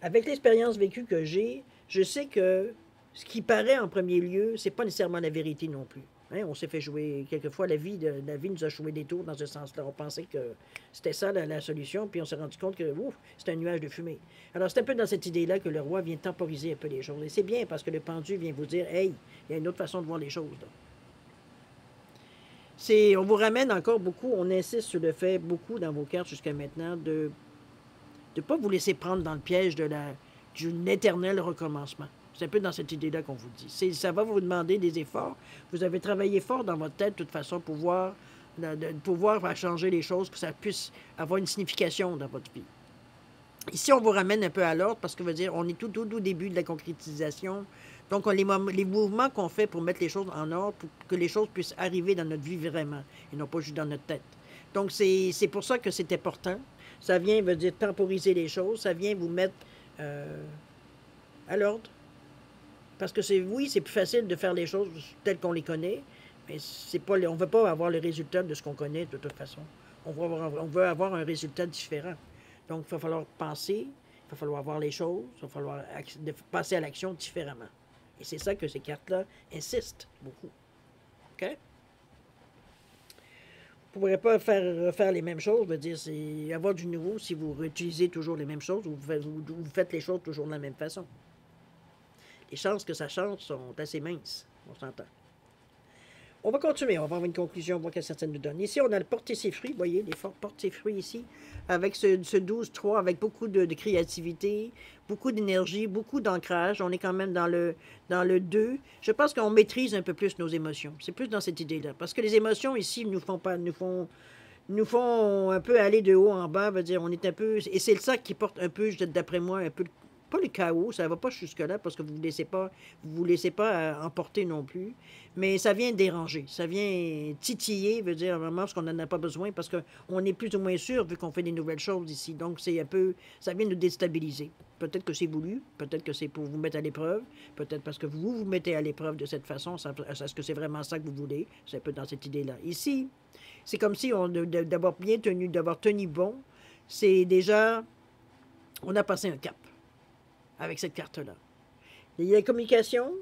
avec l'expérience vécue que j'ai, je sais que ce qui paraît en premier lieu, c'est pas nécessairement la vérité non plus. Hein, on s'est fait jouer, quelquefois, la vie nous a joué des tours dans ce sens-là. On pensait que c'était ça la solution, puis on s'est rendu compte que, ouf, c'est un nuage de fumée. Alors, c'est un peu dans cette idée-là que le roi vient temporiser un peu les choses. Et c'est bien, parce que le pendu vient vous dire, hey, il y a une autre façon de voir les choses, là. On vous ramène encore beaucoup, on insiste sur le fait, beaucoup dans vos cartes jusqu'à maintenant, de ne pas vous laisser prendre dans le piège de d'un éternel recommencement. C'est un peu dans cette idée-là qu'on vous dit. Ça va vous demander des efforts. Vous avez travaillé fort dans votre tête, de toute façon, pour pouvoir faire changer les choses, que ça puisse avoir une signification dans votre vie. Ici, on vous ramène un peu à l'ordre parce que veut dire on est tout au début de la concrétisation. Donc, les mouvements qu'on fait pour mettre les choses en ordre, pour que les choses puissent arriver dans notre vie vraiment, et non pas juste dans notre tête. Donc, c'est pour ça que c'est important. Ça vient, veut dire, temporiser les choses. Ça vient vous mettre à l'ordre. Parce que oui, c'est plus facile de faire les choses telles qu'on les connaît, mais on ne veut pas avoir le résultat de ce qu'on connaît de toute façon. On veut avoir un résultat différent. Donc, il va falloir penser, il va falloir voir les choses, il va falloir passer à l'action différemment. Et c'est ça que ces cartes-là insistent beaucoup. OK? Vous ne pourrez pas refaire les mêmes choses, veut dire, c'est avoir du nouveau si vous réutilisez toujours les mêmes choses ou vous faites les choses toujours de la même façon. Les chances que ça change sont assez minces, on s'entend. On va continuer, on va avoir une conclusion, on va voir qu'est-ce que ça nous donne. Ici, on a le porter ses fruits, vous voyez, les porter ses fruits ici, avec ce 12-3, avec beaucoup de créativité, beaucoup d'énergie, beaucoup d'ancrage. On est quand même dans le 2. Je pense qu'on maîtrise un peu plus nos émotions. C'est plus dans cette idée-là. Parce que les émotions ici nous font un peu aller de haut en bas, veut dire, on est un peu... Et c'est ça qui porte un peu, d'après moi, un peu... Pas le chaos, ça ne va pas jusque-là parce que vous ne vous laissez pas emporter non plus, mais ça vient déranger, ça vient titiller, veut dire vraiment ce qu'on n'en a pas besoin parce qu'on est plus ou moins sûr vu qu'on fait des nouvelles choses ici. Donc c'est un peu, ça vient nous déstabiliser. Peut-être que c'est voulu, peut-être que c'est pour vous mettre à l'épreuve, peut-être parce que vous vous mettez à l'épreuve de cette façon. Est-ce que c'est vraiment ça que vous voulez? C'est un peu dans cette idée-là. Ici, c'est comme si d'avoir bien tenu, d'avoir tenu bon, c'est déjà, on a passé un cap avec cette carte-là. Il y a la communication,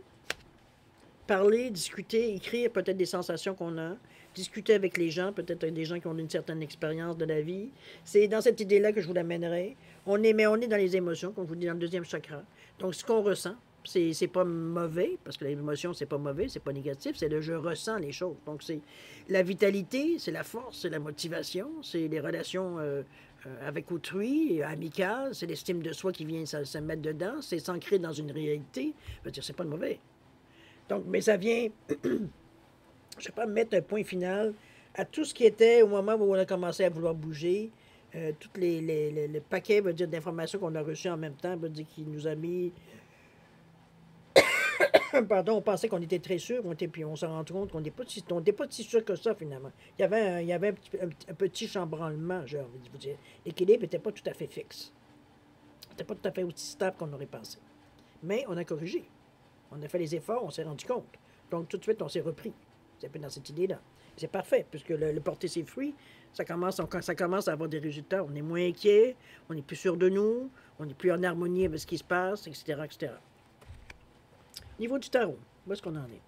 parler, discuter, écrire peut-être des sensations qu'on a, discuter avec les gens, peut-être avec des gens qui ont une certaine expérience de la vie. C'est dans cette idée-là que je vous l'amènerai. Mais on est dans les émotions, comme je vous dis, dans le deuxième chakra. Donc, ce qu'on ressent, c'est pas mauvais, parce que l'émotion, c'est pas mauvais, c'est pas négatif, c'est le je ressens les choses. Donc, c'est la vitalité, c'est la force, c'est la motivation, c'est les relations avec autrui, amical, c'est l'estime de soi qui vient se mettre dedans, c'est s'ancrer dans une réalité. Je veux dire, c'est pas de mauvais. Donc, mais ça vient, je ne vais pas mettre un point final à tout ce qui était au moment où on a commencé à vouloir bouger, tous le paquet, veut dire, d'informations qu'on a reçues en même temps, veut dire, qui nous a mis, pardon, on pensait qu'on était très sûr, puis on s'en rend compte qu'on n'était pas si sûr que ça, finalement. Il y avait un petit chambranlement, j'ai envie de vous dire. L'équilibre n'était pas tout à fait fixe. C'était pas tout à fait aussi stable qu'on aurait pensé. Mais on a corrigé. On a fait les efforts, on s'est rendu compte. Donc, tout de suite, on s'est repris. C'est un peu dans cette idée-là. C'est parfait, puisque le porter ses fruits, quand ça commence à avoir des résultats, on est moins inquiet, on est plus sûr de nous, on est plus en harmonie avec ce qui se passe, etc., etc. Niveau du tarot, où est-ce qu'on en est?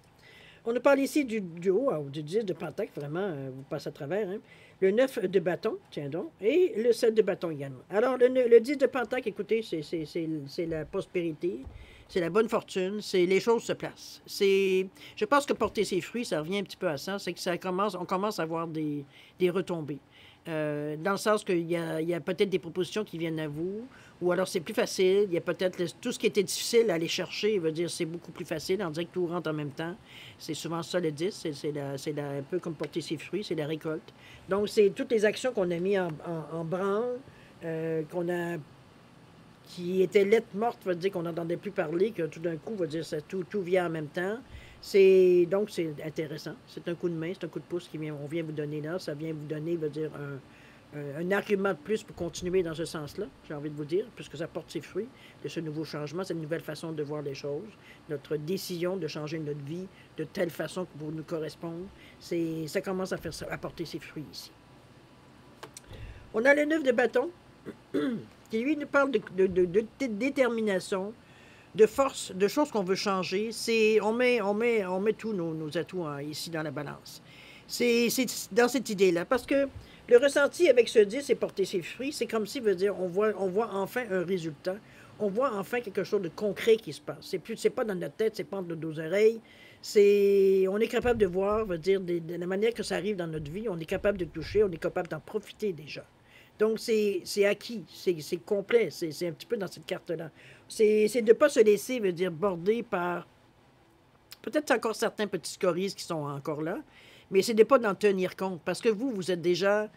On nous parle ici du haut, du 10 de Pentacle, vraiment, vous passez à travers. Hein? Le 9 de bâton, tiens donc, et le 7 de bâton également. Alors, le 10 de Pentacle, écoutez, c'est la prospérité, c'est la bonne fortune, c'est les choses se placent. Je pense que porter ses fruits, ça revient un petit peu à ça, c'est que on commence à avoir des retombées. Dans le sens qu'il y a peut-être des propositions qui viennent à vous, ou alors c'est plus facile, il y a peut-être tout ce qui était difficile à aller chercher, veut dire c'est beaucoup plus facile, on dirait que tout rentre en même temps. C'est souvent ça le 10, c'est un peu comme porter ses fruits, c'est la récolte. Donc c'est toutes les actions qu'on a mis en branle, qui étaient lettres mortes, veut dire qu'on n'entendait plus parler, que tout d'un coup, veut dire tout vient en même temps. Donc, c'est intéressant. C'est un coup de main, c'est un coup de pouce on vient vous donner là. Ça vient vous donner, veut dire, un argument de plus pour continuer dans ce sens-là, j'ai envie de vous dire, puisque ça porte ses fruits de ce nouveau changement, cette nouvelle façon de voir les choses, notre décision de changer notre vie de telle façon que pour nous correspondre. Ça commence à porter ses fruits ici. On a le 9 de bâton, qui lui nous parle de détermination, de force, de choses qu'on veut changer. On met tous nos atouts ici dans la balance. C'est dans cette idée-là. Parce que le ressenti avec ce 10 et porter ses fruits, c'est comme si, veut dire, on voit enfin un résultat. On voit enfin quelque chose de concret qui se passe. C'est pas dans notre tête, c'est pas entre nos deux oreilles. On est capable de voir, veut dire, de la manière que ça arrive dans notre vie, on est capable de toucher, on est capable d'en profiter déjà. Donc, c'est acquis, c'est complet, c'est un petit peu dans cette carte-là. C'est de ne pas se laisser, veut dire, border par... Peut-être encore certains petits scories qui sont encore là, mais c'est de ne pas d'en tenir compte, parce que vous êtes déjà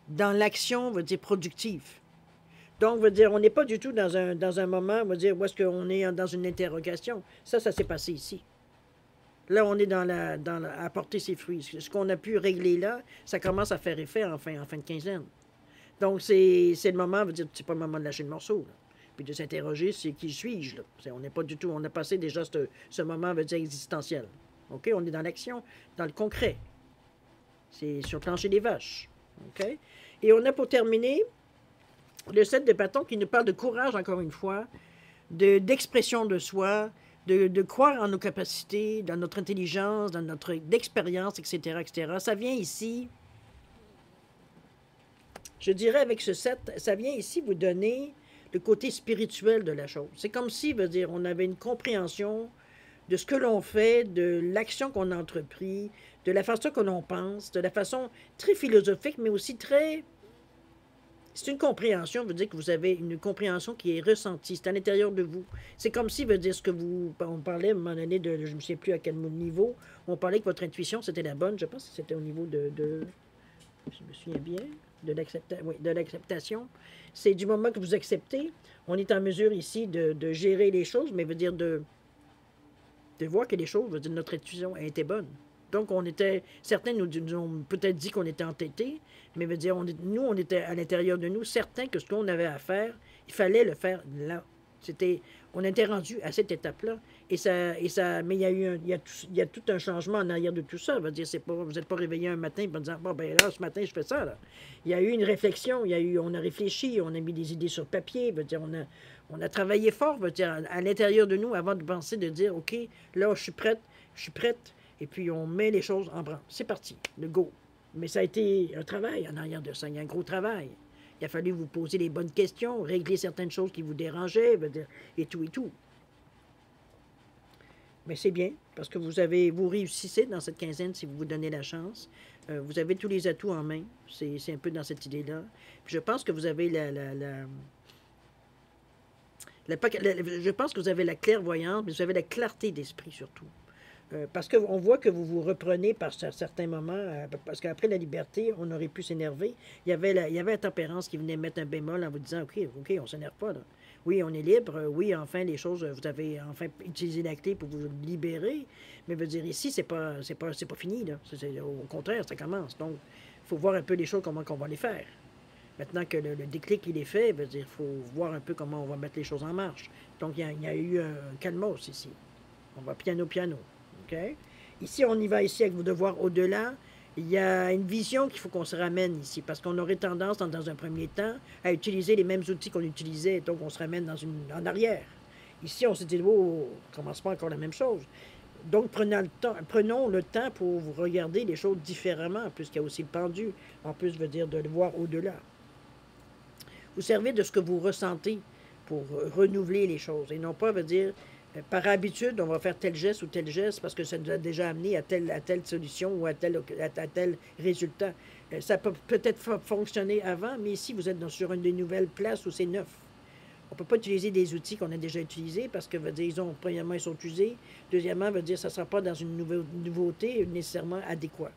dans l'action, veut dire, productive. Donc, veut dire, on n'est pas du tout dans un moment, veut dire, où est-ce qu'on est dans une interrogation. Ça s'est passé ici. Là, on est à porter ses fruits. Ce qu'on a pu régler là, ça commence à faire effet en fin de quinzaine. Donc, c'est le moment, veut dire, c'est pas le moment de lâcher le morceau, là. Puis de s'interroger, c'est qui suis-je, là. On n'est pas du tout, on a passé déjà ce moment, veut dire, existentiel. OK? On est dans l'action, dans le concret. C'est sur le plancher des vaches. OK? Et on a pour terminer le 7 de bâton qui nous parle de courage, encore une fois, d'expression de soi, de croire en nos capacités, dans notre intelligence, dans notre expérience, etc., etc. Ça vient ici, je dirais avec ce 7, ça vient ici vous donner le côté spirituel de la chose. C'est comme si, veut dire, on avait une compréhension de ce que l'on fait, de l'action qu'on a entrepris, de la façon que l'on pense, de la façon très philosophique, mais aussi très... C'est une compréhension, veut dire que vous avez une compréhension qui est ressentie, c'est à l'intérieur de vous. C'est comme si, veut dire, ce que vous... On parlait à un moment donné de... Je ne sais plus à quel niveau, on parlait que votre intuition, c'était la bonne, je pense que c'était au niveau de je me souviens bien, de l'acceptation. C'est du moment que vous acceptez, on est en mesure ici de gérer les choses, mais veut dire de voir que les choses, veut dire notre intuition a été bonne. Donc, on était, certains nous ont peut-être dit qu'on était entêtés, mais veut dire, nous, on était à l'intérieur de nous certains que ce qu'on avait à faire, il fallait le faire là. On était rendu à cette étape-là. Mais il y a eu il y a tout un changement en arrière de tout ça. Veut dire, vous n'êtes pas réveillé un matin en disant, bon, ben là, ce matin, je fais ça, là. Il y a eu une réflexion, on a réfléchi, on a mis des idées sur papier, veut dire, on a travaillé fort, veut dire, à l'intérieur de nous avant de penser, de dire, OK, là, je suis prête, et puis on met les choses en branle. C'est parti, le go. Mais ça a été un travail en arrière de ça, il y a un gros travail. Il a fallu vous poser les bonnes questions, régler certaines choses qui vous dérangeaient, et tout et tout. Mais c'est bien, parce que vous réussissez dans cette quinzaine si vous vous donnez la chance. Vous avez tous les atouts en main. C'est un peu dans cette idée-là. Je pense que vous avez je pense que vous avez la clairvoyance, mais vous avez la clarté d'esprit surtout. Parce qu'on voit que vous vous reprenez par certains moments, parce qu'après la liberté, on aurait pu s'énerver. Il y avait la tempérance qui venait mettre un bémol en vous disant, OK, on s'énerve pas, là. Oui, on est libre. Oui, enfin, les choses, vous avez enfin utilisé la clé pour vous libérer. Mais veut dire, ici, c'est pas fini, là. Au contraire, ça commence. Donc, il faut voir un peu les choses, comment on va les faire. Maintenant que le déclic, il est fait, veut dire, il faut voir un peu comment on va mettre les choses en marche. Donc, il y a eu un calmos ici. On va piano. OK? Ici, on y va ici avec vos devoirs au-delà. Il y a une vision qu'il faut qu'on se ramène ici, parce qu'on aurait tendance, dans un premier temps, à utiliser les mêmes outils qu'on utilisait, donc on se ramène en arrière. Ici, on s'est dit, oh, on commence pas encore la même chose. Donc, prenons le temps pour vous regarder les choses différemment, puisqu'il y a aussi le pendu, en plus veut dire de le voir au-delà. Vous servez de ce que vous ressentez pour renouveler les choses, et non pas veut dire par habitude, on va faire tel geste ou tel geste parce que ça nous a déjà amené à telle solution ou à tel résultat. Ça peut peut-être fonctionner avant, mais ici, vous êtes sur une des nouvelles places où c'est neuf. On ne peut pas utiliser des outils qu'on a déjà utilisés parce que, veut dire, premièrement, ils sont usés. Deuxièmement, veut dire, ça ne sera pas dans une nouveauté nécessairement adéquate.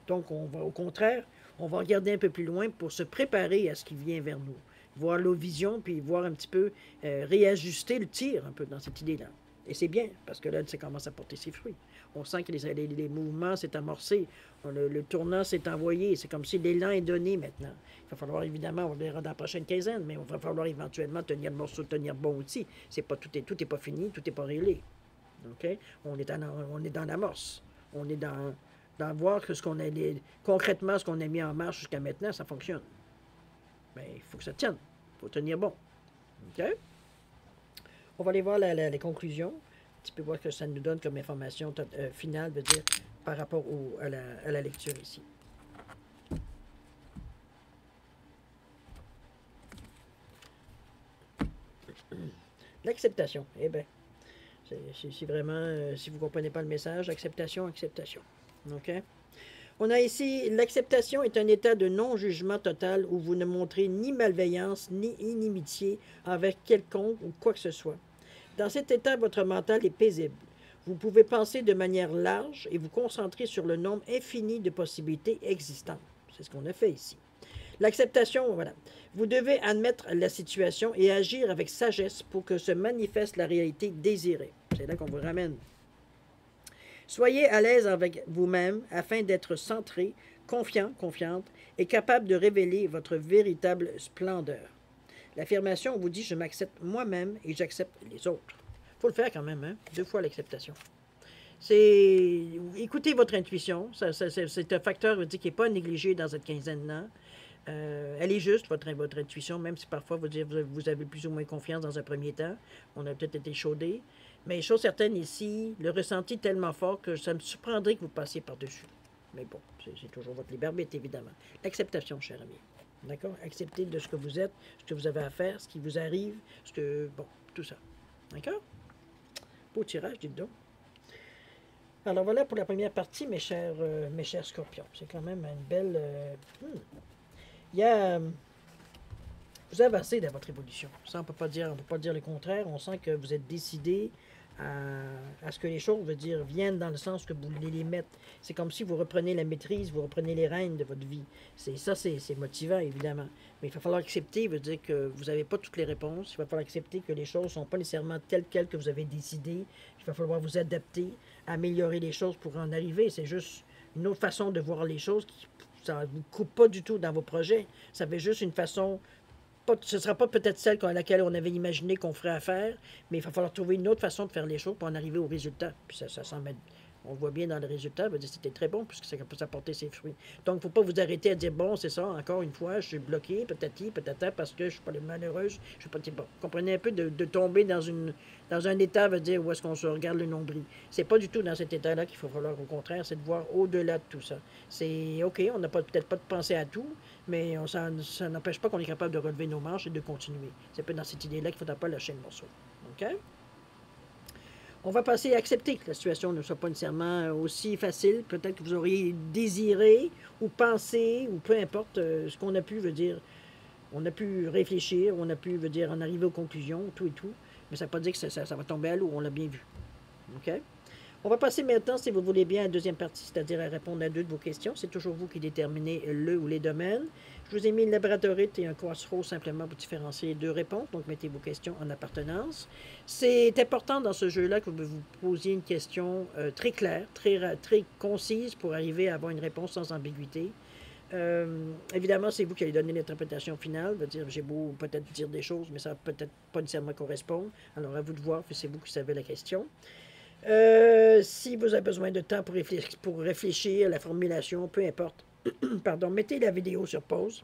Donc, au contraire, on va regarder un peu plus loin pour se préparer à ce qui vient vers nous. Voir nos visions, puis voir un petit peu, réajuster le tir un peu dans cette idée-là. Et c'est bien, parce que là, ça commence à porter ses fruits. On sent que les mouvements s'est amorcé, le tournant s'est envoyé, c'est comme si l'élan est donné maintenant. Il va falloir, évidemment, on verra dans la prochaine quinzaine, mais il va falloir éventuellement tenir le morceau, tenir bon aussi. Tout n'est pas fini, tout n'est pas réglé. OK? On est dans l'amorce. On est dans voir que concrètement, ce qu'on a mis en marche jusqu'à maintenant, ça fonctionne. Mais il faut que ça tienne. Il faut tenir bon. OK? On va aller voir les conclusions. Un petit peu voir ce que ça nous donne comme information finale, veut dire, par rapport à la lecture ici. L'acceptation. Eh bien, c'est vraiment, si vous ne comprenez pas le message, acceptation. OK? On a ici, l'acceptation est un état de non-jugement total où vous ne montrez ni malveillance ni inimitié avec quelconque ou quoi que ce soit. Dans cet état, votre mental est paisible. Vous pouvez penser de manière large et vous concentrer sur le nombre infini de possibilités existantes. C'est ce qu'on a fait ici. L'acceptation, voilà. Vous devez admettre la situation et agir avec sagesse pour que se manifeste la réalité désirée. C'est là qu'on vous ramène. Soyez à l'aise avec vous-même afin d'être centré, confiant, confiante et capable de révéler votre véritable splendeur. L'affirmation vous dit « je m'accepte moi-même et j'accepte les autres ». Il faut le faire quand même, hein? 2 fois l'acceptation. C'est écoutez votre intuition. C'est un facteur qui n'est pas négligé dans cette quinzaine-là. Elle est juste, votre intuition, même si parfois vous avez plus ou moins confiance dans un premier temps. On a peut-être été chaudé. Mais chose certaine ici, le ressenti est tellement fort que ça me surprendrait que vous passiez par-dessus. Mais bon, c'est toujours votre libre arbitre, évidemment. L'acceptation, cher ami. D'accord? Accepter de ce que vous êtes, ce que vous avez à faire, ce qui vous arrive, ce que... Bon, tout ça. D'accord? Beau tirage, dites donc. Alors voilà pour la première partie, mes chers scorpions. C'est quand même une belle... Il y a... Vous avancez dans votre évolution. Ça, on ne peut pas dire le contraire. On sent que vous êtes décidé à ce que les choses, viennent dans le sens que vous voulez les mettre. C'est comme si vous reprenez la maîtrise, vous reprenez les rênes de votre vie. C'est motivant, évidemment. Mais il va falloir accepter, veut dire que vous n'avez pas toutes les réponses. Il va falloir accepter que les choses ne sont pas nécessairement telles quelles que vous avez décidé. Il va falloir vous adapter, améliorer les choses pour en arriver. C'est juste une autre façon de voir les choses qui ça ne vous coupe pas du tout dans vos projets. Ça fait juste une façon ce ne sera pas peut-être celle à laquelle on avait imaginé qu'on ferait affaire, mais il va falloir trouver une autre façon de faire les choses pour en arriver au résultat. Puis ça semble être, on voit bien dans le résultat, c'était très bon puisque ça peut apporter ses fruits. Donc, il ne faut pas vous arrêter à dire, bon, c'est ça, encore une fois, je suis bloqué, patati, patata, parce que je ne suis pas malheureuse. Je suis pas, bon, comprenez un peu de tomber dans un état, où est-ce qu'on se regarde le nombril. C'est pas du tout dans cet état-là qu'il faut falloir, au contraire, c'est de voir au-delà de tout ça. C'est, OK, on n'a peut-être pas de penser à tout, mais ça n'empêche pas qu'on est capable de relever nos manches et de continuer. C'est pas dans cette idée-là qu'il ne faudra pas lâcher le morceau. OK? On va passer à accepter que la situation ne soit pas nécessairement aussi facile. Peut-être que vous auriez désiré ou pensé, ou peu importe ce qu'on a pu, on a pu réfléchir, on a pu, en arriver aux conclusions, tout et tout. Mais ça ne veut pas dire que ça va tomber à l'eau, on l'a bien vu. OK? On va passer maintenant, si vous voulez bien, à la deuxième partie, c'est-à-dire à répondre à 2 de vos questions. C'est toujours vous qui déterminez le ou les domaines. Je vous ai mis une labradorite et un crossroad simplement pour différencier les 2 réponses. Donc, mettez vos questions en appartenance. C'est important dans ce jeu-là que vous posiez une question très claire, très concise pour arriver à avoir une réponse sans ambiguïté. Évidemment, c'est vous qui allez donner l'interprétation finale. J'ai beau peut-être dire des choses, mais ça va peut-être pas nécessairement correspondre. Alors, à vous de voir, c'est vous qui savez la question. Si vous avez besoin de temps pour réfléchir à la formulation, peu importe, pardon, mettez la vidéo sur pause.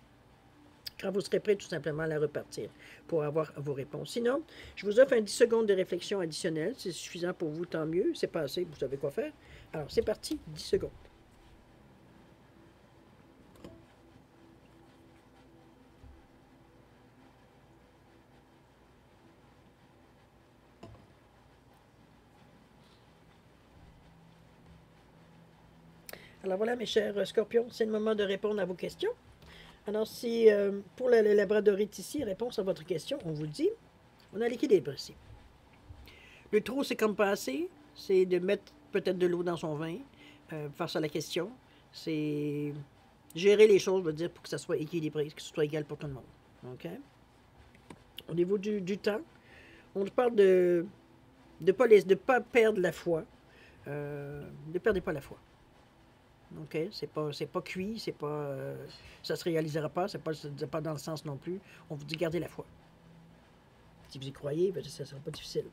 Quand vous serez prêt, tout simplement à la repartir pour avoir vos réponses. Sinon, je vous offre un 10 secondes de réflexion additionnelle. C'est suffisant pour vous, tant mieux. C'est pas assez, vous savez quoi faire. Alors, c'est parti, 10 secondes. Alors voilà, mes chers scorpions, c'est le moment de répondre à vos questions. Alors, si pour la labradorite ici, réponse à votre question, on vous dit, on a l'équilibre ici. Le trop, c'est comme pas assez, c'est de mettre peut-être de l'eau dans son vin face à la question. C'est gérer les choses, pour que ça soit équilibré, que ce soit égal pour tout le monde. OK? Au niveau du temps, on parle de ne pas perdre la foi. Ne perdez pas la foi. OK? C'est pas cuit, ça se réalisera pas, c'est pas dans le sens non plus. On vous dit gardez la foi. Si vous y croyez, ça ne sera pas difficile.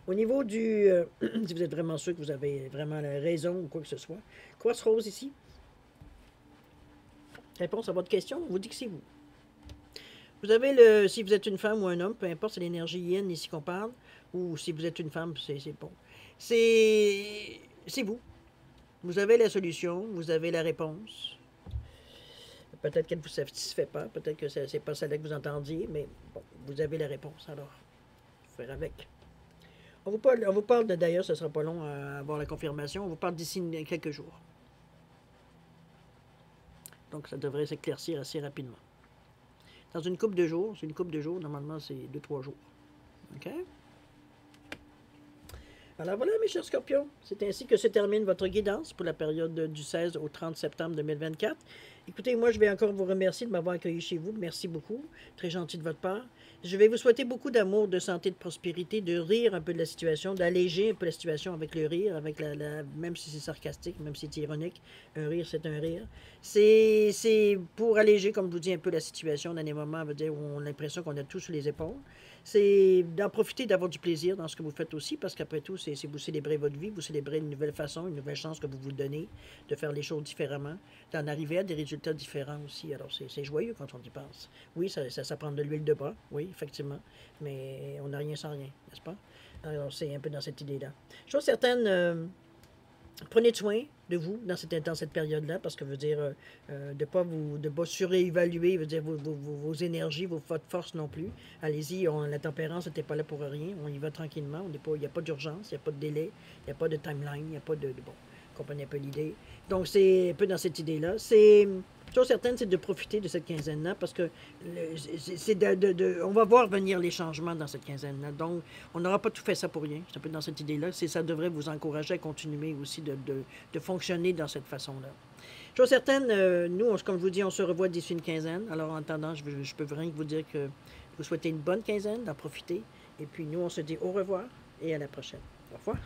Au niveau du... si vous êtes vraiment sûr que vous avez vraiment la raison ou quoi que ce soit, Crossroads ici. Réponse à votre question, on vous dit que c'est vous. Vous avez si vous êtes une femme ou un homme, peu importe, c'est l'énergie yin ici qu'on parle, ou si vous êtes une femme, c'est bon. C'est vous. Vous avez la solution, vous avez la réponse. Peut-être qu'elle ne vous satisfait pas, peut-être que ce n'est pas celle que vous entendiez, mais bon, vous avez la réponse, alors, faire avec. On vous parle d'ailleurs, ce ne sera pas long à avoir la confirmation, on vous parle d'ici quelques jours. Donc, ça devrait s'éclaircir assez rapidement. Dans une couple de jours, c'est une couple de jours, normalement, c'est 2-3 jours. OK? Alors voilà, mes chers scorpions, c'est ainsi que se termine votre guidance pour la période du 16 au 30 septembre 2024. Écoutez, moi, je vais encore vous remercier de m'avoir accueilli chez vous. Merci beaucoup. Très gentil de votre part. Je vais vous souhaiter beaucoup d'amour, de santé, de prospérité, de rire un peu de la situation, d'alléger un peu la situation avec le rire, avec même si c'est sarcastique, même si c'est ironique. Un rire, c'est un rire. C'est pour alléger, comme je vous dis, un peu la situation dans des moments, veut dire, où on a l'impression qu'on a tout sur les épaules. C'est d'en profiter, d'avoir du plaisir dans ce que vous faites aussi, parce qu'après tout, c'est vous célébrez votre vie, vous célébrez une nouvelle façon, une nouvelle chance que vous vous donnez de faire les choses différemment, d'en arriver à des résultats différents aussi. Alors, c'est joyeux quand on y pense. Oui, ça prend de l'huile de bras, oui, effectivement, mais on n'a rien sans rien, n'est-ce pas? Alors, c'est un peu dans cette idée-là. Chose certaine, prenez soin de vous dans cette période-là, parce que veut dire de pas surévaluer, veut dire vos énergies, votre force non plus. Allez-y, la tempérance n'était pas là pour rien. On y va tranquillement. Il n'y a pas d'urgence, il n'y a pas de délai, il n'y a pas de timeline, il n'y a pas de bon. Vous comprenez un peu l'idée. Donc, c'est un peu dans cette idée-là. C'est chose certaine, c'est de profiter de cette quinzaine-là, parce que on va voir venir les changements dans cette quinzaine-là. Donc, on n'aura pas tout fait ça pour rien. C'est un peu dans cette idée-là. Ça devrait vous encourager à continuer aussi de fonctionner dans cette façon-là. Chose certaine, nous, comme je vous dis, on se revoit d'ici une quinzaine. Alors, en attendant, je peux rien que vous dire que vous souhaitez une bonne quinzaine, d'en profiter. Et puis, nous, on se dit au revoir et à la prochaine. Au revoir.